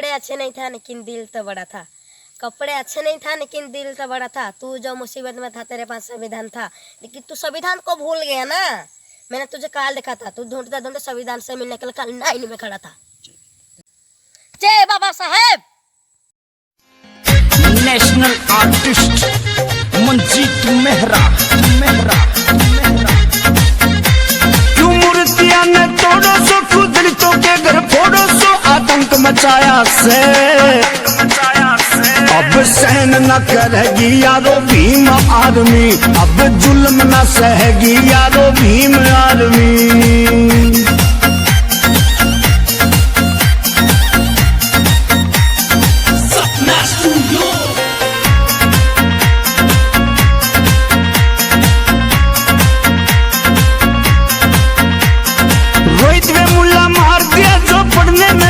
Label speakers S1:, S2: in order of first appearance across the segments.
S1: कपड़े अच्छे नहीं था लेकिन दिल तो बड़ा था। कपड़े अच्छे नहीं था लेकिन दिल तो बड़ा था। तू जो मुसीबत में था तेरे पास संविधान था, लेकिन तू संविधान को भूल गया ना। मैंने तुझे काल देखा था, तू ढूंढते ढूंढते संविधान से मिलने के लिए कल लाइन में खड़ा था। जय बाबा साहेब।
S2: National artist Manjeet Mehra Mehra Mehra. क्यों मूर्तियां ने तोड़ो सो, क्यों दलितों के घर फोड़ो सो, आतंक मचाया से अब सहन न करेगी यारो भीम आर्मी, अब जुल्म न सहेगी यारो भीम आर्मी।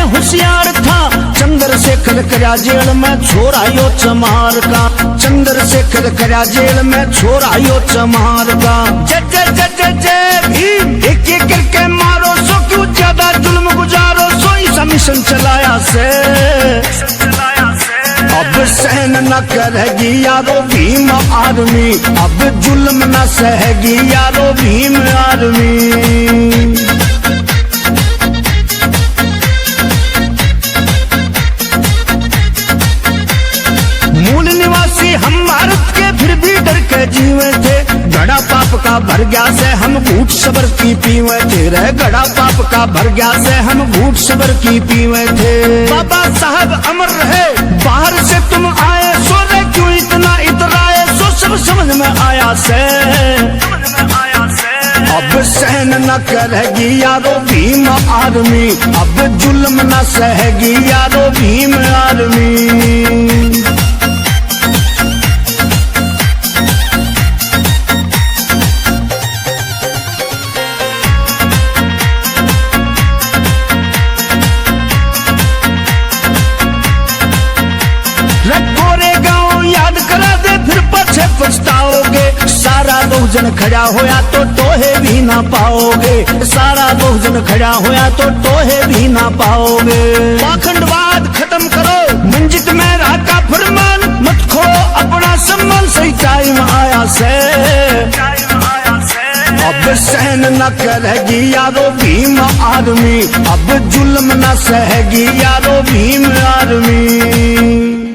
S2: होशियार था चंद्रशेखर करया जेल में छोरायो चमार का, चंद्रशेखर करया जेल में छोरायो चमार का। जय जय जय जय जय भीम, एक एक करके मारो सो, क्यों ज्यादा जुल्म गुजारो सो, ऐसा मिशन चलाया से अब सहन न करेगी यारो भीम आर्मी, अब जुल्म न सहेगी यारो भीम आर्मी। मूल निवासी हम भारत के फिर भी डर के जीवे थे, घड़ा पाप का भर गया से हम घूट सबर की पीवे थे रे, घड़ा पाप का भर गया से हम घूट सबर की पीवे थे। बाबा साहब अमर रहे, बाहर से तुम आए सो रे, क्यों इतना इतराए सो, सब समझ में आया से अब सहन न करेगी यारो भीम आर्मी, अब जुल्म न सहेगी यारो भीम आर्मी। पछताओगे सारा बहुजन खड़ा होया तो टोहे भी ना पाओगे, सारा बहुजन खड़ा होया तो टोहे भी ना पाओगे। पाखंडवाद खत्म करो, मंजित मेहरा का फरमान, मत खो अपना सम्मान, सही टाइम आया से अब सहन न करेगी यारो भीम आर्मी, अब जुल्म न सहेगी यारो भीम आर्मी।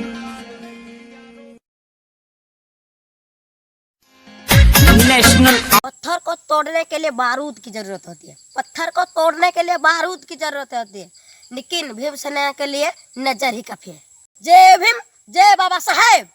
S2: नेशनल
S1: पत्थर को तोड़ने के लिए बारूद की जरूरत होती है, पत्थर को तोड़ने के लिए बारूद की जरूरत होती है, लेकिन भीमसेना के लिए नजर ही काफी है। जय भीम, जय बाबा साहेब।